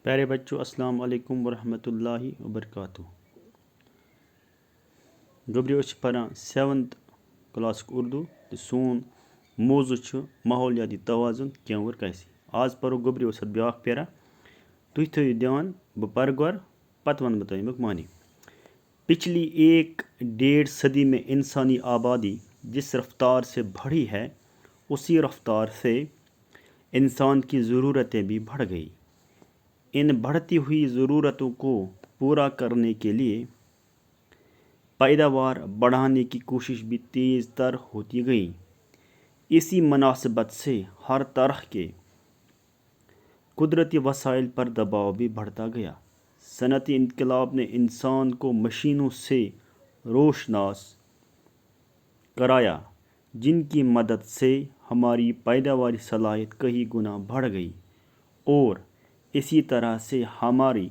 پیارے بچوں السلام علیکم ورحمۃ اللہ وبرکاتہ. گبریو پران 7th کلاس اردو تو سون موضوع ماحولیاتی توازن کینور کیسے. آج پرو گبریو سات بیاکھ پیرا تھی تھو دھیان بہ پر گور پتہ ون بہ تمیک معنی. پچھلی 1.5 صدی میں انسانی آبادی جس رفتار سے بڑھی ہے اسی رفتار سے انسان کی ضرورتیں بھی بڑھ گئی. ان بڑھتی ہوئی ضرورتوں کو پورا کرنے کے لیے پیداوار بڑھانے کی کوشش بھی تیز تر ہوتی گئی. اسی مناسبت سے ہر طرح کے قدرتی وسائل پر دباؤ بھی بڑھتا گیا. صنعتی انقلاب نے انسان کو مشینوں سے روشناس کرایا جن کی مدد سے ہماری پیداواری صلاحیت کئی گنا بڑھ گئی اور اسی طرح سے ہماری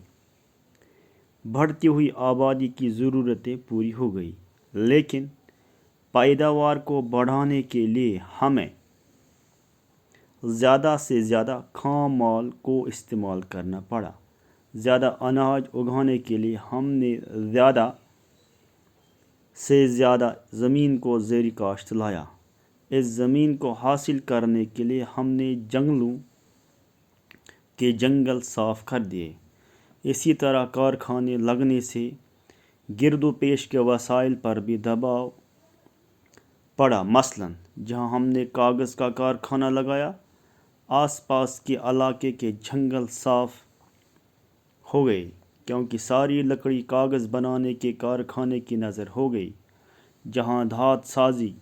بڑھتی ہوئی آبادی کی ضرورتیں پوری ہو گئی. لیکن پیداوار کو بڑھانے کے لیے ہمیں زیادہ سے زیادہ خام مال کو استعمال کرنا پڑا. زیادہ اناج اگانے کے لیے ہم نے زیادہ سے زیادہ زمین کو زیر کاشت لایا. اس زمین کو حاصل کرنے کے لیے ہم نے جنگلوں کے جنگل صاف کر دیے. اسی طرح کارخانے لگنے سے گرد و پیش کے وسائل پر بھی دباؤ پڑا. مثلاً جہاں ہم نے کاغذ کا کارخانہ لگایا آس پاس کے علاقے کے جنگل صاف ہو گئے کیونکہ ساری لکڑی کاغذ بنانے کے کارخانے کی نظر ہو گئی. جہاں دھات سازی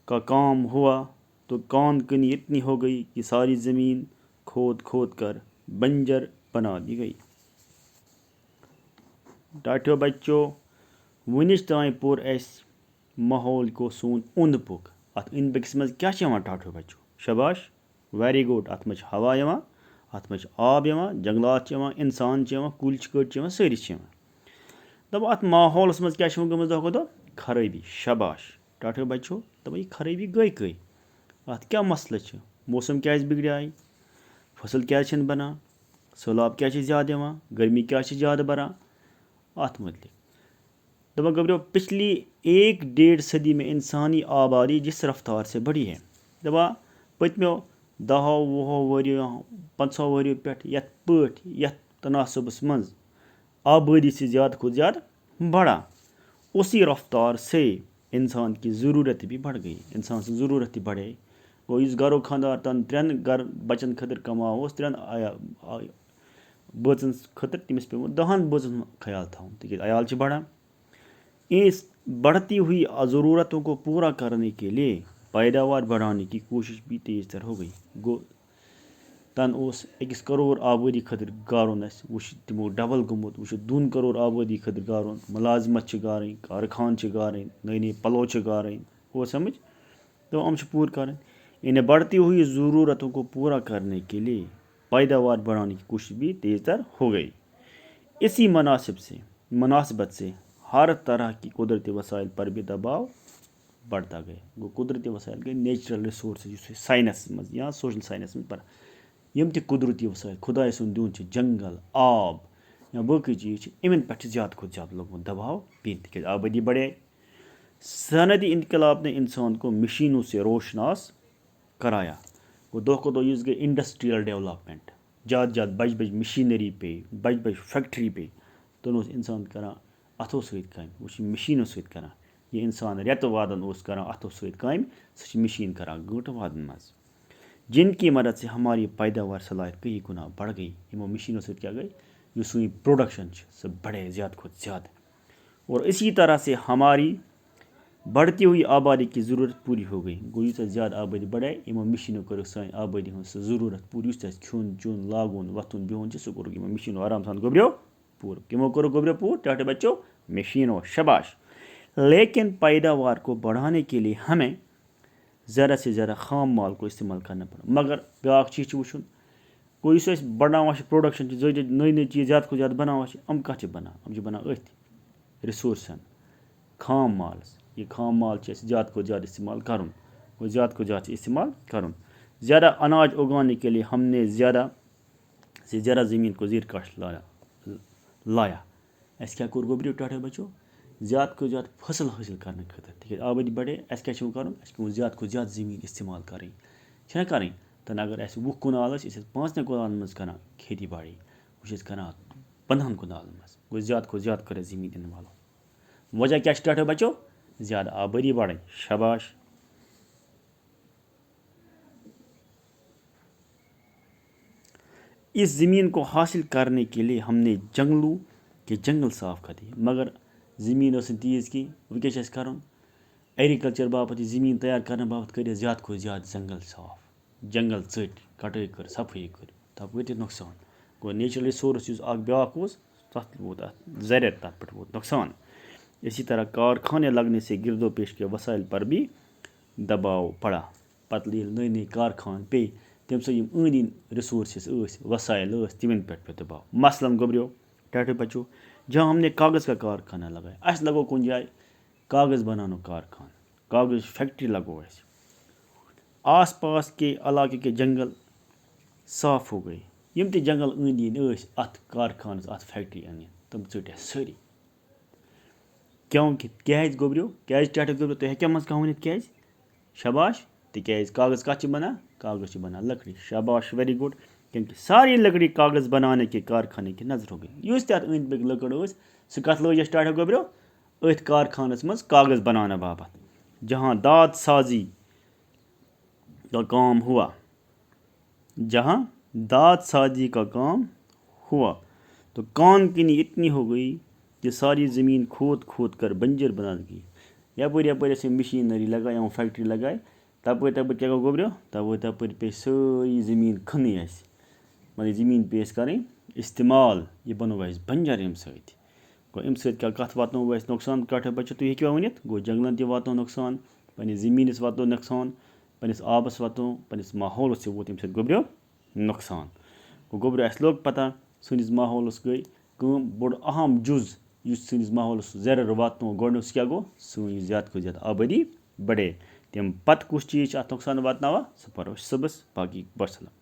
کا کام ہوا تو کان کنی اتنی ہو گئی کہ ساری زمین کھود کھود کر بنجر بنا دی گئی. ٹاٹھو بچو ونچ تام پور اس ماحول کو سون اوند پوک ات اوند پکس مز کیا ٹاٹھو بچو. شباش ویری گڈ. ات مجھ ہوا ات مجھ آب جنگلات انسان کل کٹ ساری دپ ات ماحولس مز کیا گمت دہ دہ خرابی. شباش ٹاٹھو بچو دپ یہ خرابی گئی کئی ات کیا مسئلہ موسم کیا بگڑائے فصل کیا بنان سہلاب کیا زیادہ گرمی کیا زیادہ بران ات متعلق دپان گبریو پچھلی 1.5 صدی میں انسانی آبادی جس رفتار سے بڑھی ہے. دپان پتمو 10 20 وريو 50 وريو پہ یت پٹ یت تناسبس مز آبادی سے زیادہ کھت زیادہ بڑھا اسی رفتار سے انسان کی ضرورت بھی بڑھ گئی. انسان سے ضرورت بڑھے گو اس گھرو خاندار تن 3 گھر بچن خاطر کماو 3 بٲژن خاطر تمس پہ 10 بٲژن خیال تھاؤن تک عیال بڑھان. اس بڑھتی ہوئی ضرورتوں کو پورا کرنے کے لیے پیداوار بڑھانے کی کوشش بھی تیز تر ہو گئی. گو تن اس 1 کروڑ آبادی خاطر گارن وچ تمو ڈبل گومت وچ 2 کروڑ آبادی خاطر گارن ملازمت گارن کارخان گارن نئی نئی پلو گارن وہ سمجھ تو ہم پور کریں. انہیں بڑھتی ہوئی ضرورتوں کو پورا کرنے کے لیے پیداوار بڑھانے کی کوشش بھی تیز تر ہو گئی. اسی مناسبت سے ہر طرح کی قدرتی وسائل پر بھی دباؤ بڑھتا گیا. گو قدرتی وسائل گئی نیچرل ریسورسز سائنس مز یا سوشل سائنس مز پر یم تہ قدرتی وسائل خدائے سن دیون جنگل آب یا باقی چیز ان پہ زیادہ کھت زیادہ لوگمت دباؤ پین تک آبادی بڑھے. صنعتی انقلاب نے انسان کو مشینوں سے روشناس کرایا. وہ دہ کھو دہ گئی انڈسٹریل ڈیولپمنٹ زیادہ زیادہ بج بج مشینری پہ بج بج فیکٹری پہ تن انسان کران اتھو ست کام وہ مشینوں ست کران. یہ انسان ریت وادن کران اتھو ست کام سہ مشین کران گنٹہٕ وادن مز جن کی مدد سے ہماری پیداوار صلاحیت کئی گنا بڑھ گئی. ہمو مشینوں ست کیا گئی جو سوئی پروڈکشن سہ بڑھے زیادہ کھت زیادہ اور اسی طرح سے ہماری بڑھتی ہوئی آبادی کی ضرورت پوری ہو گئی. گو یوتہ زیادہ آبادی بڑھے ہمو مشینوں کر سان آبادی ہن ضرورت پور اس کھون چون لاگن وتھن بہن سہ کور ہمو مشینوں آرام سان گبریو پور. کمو کور گبریو پور ٹاٹے بچو مشینوں. شباش. لیکن پیداوار کو بڑھانے کے لیے ہمیں زیادہ سے زیادہ خام مال کو استعمال کرنا پڑا. مگر بیاکھ چیز وچھن گو اس بڑھاوان پروڈکشن نئی نئی چیز زیادہ کھت زیادہ بناوان کت بنان بنان اتھ ریسورسن خام مالس. یہ خام مال زیادہ کھت زیادہ استعمال کرن گو زیادہ کھت زیادہ استعمال کرن. زیادہ اناج اگانے کے لیے ہم نے زیادہ زیادہ زمین کو زیر کاشت لایا اَسہِ کیٛاہ کوٚر گوٚبریو ٹاٹھیو بچو زیادٕ کھۄتہٕ زیادٕ فصل حٲصِل کرنہٕ خٲطرٕ تِکیٛازِ آبٲدی بڑے اَسہِ کیٛاہ چھُ کَرُن اَسہِ چھُ زیادٕ کھۄتہٕ زیادٕ زٔمیٖن استعمال کَرٕنۍ چھِنہ کَرٕنۍ تہٕ اگر اَسہِ 20 کنال ٲسۍ أسۍ ٲسۍ 5 کنالن منٛز کران کھیتی باڑی وۄنۍ چھِ أسۍ کران 15 کنالن منٛز گوٚو زیادٕ کھۄتہٕ زیادٕ کٔر اَسہِ زٔمیٖن اِنوالو وجہ کیٛاہ چھُ ٹاٹھیو بچو زیادٕ آبٲدی بڑھے شاباش اس زمین کو حاصل کرنے کے لیے ہم نے جنگلوں کے جنگل صاف کر دیے مگر زمین ٲس نہٕ تیٖژ کینٛہہ وۄنۍ کیٛاہ چھِ اَسہِ کَرُن ایٚگرِکَلچر باپتھ یہِ زٔمیٖن تیار کرنہٕ باپتھ کٔرۍ اَسہِ زیادٕ کھۄتہٕ زیادٕ جنگل صاف جنگل ژٔٹۍ کَٹٲے کٔر صفٲیی کٔر تَپٲرۍ تہِ نۄقصان گوٚو نیچرل رِسورس یُس اکھ بیٛاکھ اوس تَتھ ووت اَتھ زَرٮ۪ر تَتھ پٮ۪ٹھ ووت نۄقصان اسی طرح کارخانے لگنے سے گرد و پیش کے وسائل پر بھی دباؤ پڑا پتہٕ ییٚلہِ نٔے نٔے کارخان پیٚیہِ تَمہِ سۭتۍ یِم أنٛدۍ أنٛدۍ رِسورسِز ٲسۍ وسایل ٲسۍ تِمن پٮ۪ٹھ پیوٚو دباؤ مثلاً گوٚبریو ٹاٹھیو بچو جہاں ہم نے کاغذ کا کارخانہ لگایا اَسہِ لگو کُنہِ جایہِ کاغذ بناونُک کارخانہٕ کاغذ فیکٹری لگو اَسہِ آس پاس کے علاقے کے جنگل صاف ہو گئے یِم تہِ جنگل أنٛدۍ أنٛدۍ ٲسۍ اَتھ کارخانس اَتھ فیکٹری أنٛدۍ تِم ژٔٹۍ اَسہِ سٲری کیونکہِ کیٛازِ گوٚبریو کیٛازِ ٹاٹھیو گوٚبریو تُہۍ ہیٚکیٛاہ منٛز کانٛہہ ؤنِتھ کیٛازِ شاباش تِکیٛازِ کاغذ کَتھ چھِ بنان کاغذ چھِ بنان لکڑی شاباش ویری گُڈ کیونکہ ساری لکڑی کاغذ بنانے کے کارخانے کی نظر ہو گئی یُس تہِ اَتھ أنٛدۍ پٔکۍ لٔکٕر ٲس سُہ کَتھ لٲج اَسہِ ٹاٹھیو گوٚبریو أتھۍ کارخانس منٛز کاغذ بناونہٕ باپتھ جہاں دانت سازی کا کام ہوا جہاں دانت سازی کا کام ہوا تو کان کنی اتنی ہو گئی کہ ساری زمین کھود کھود کر بنجر بنا دی یپٲرۍ یپٲرۍ اَسہِ مشیٖنٔری لگاے یِمو فیکٹری لگاے تَپٲرۍ تَپٲرۍ کیٛاہ گوٚو گوٚبریو تَپٲرۍ پیٚیہِ سٲری زٔمیٖن کھنٕنۍ اَسہِ مطلب زٔمیٖن پیٚیہِ اَسہِ کَرٕنۍ استعمال یہِ بنوو اَسہِ بنجر اَمہِ سۭتۍ گوٚو اَمہِ سۭتۍ کیٛاہ کَتھ واتنوو اَسہِ نۄقصان ٹاٹھیو بچو تُہۍ ہیٚکوا ؤنِتھ گوٚو جنگلن تہِ واتنو نۄقصان پنٛنِس زٔمیٖنس واتنو نۄقصان پنٛنِس آبس واتنو پنٛنِس ماحولس تہِ ووت اَمہِ سۭتۍ گوٚبریو نۄقصان گوٚو گوٚبریو اَسہِ لوٚگ پتہ سٲنِس ماحولس گٔے کٲم بوٚڑ اہم جُز یُس سٲنِس ماحولس زَرٮ۪ر واتنوو گۄڈنیُک سُہ کیٛاہ گوٚو سٲنۍ یُس زیادٕ کھۄتہٕ زیادٕ آبٲدی بڑے تَمہِ پتہٕ کُس چیٖز چھُ اَتھ نۄقصان واتناوان سُہ پَرو أسۍ صُبحس باقٕے وَسلام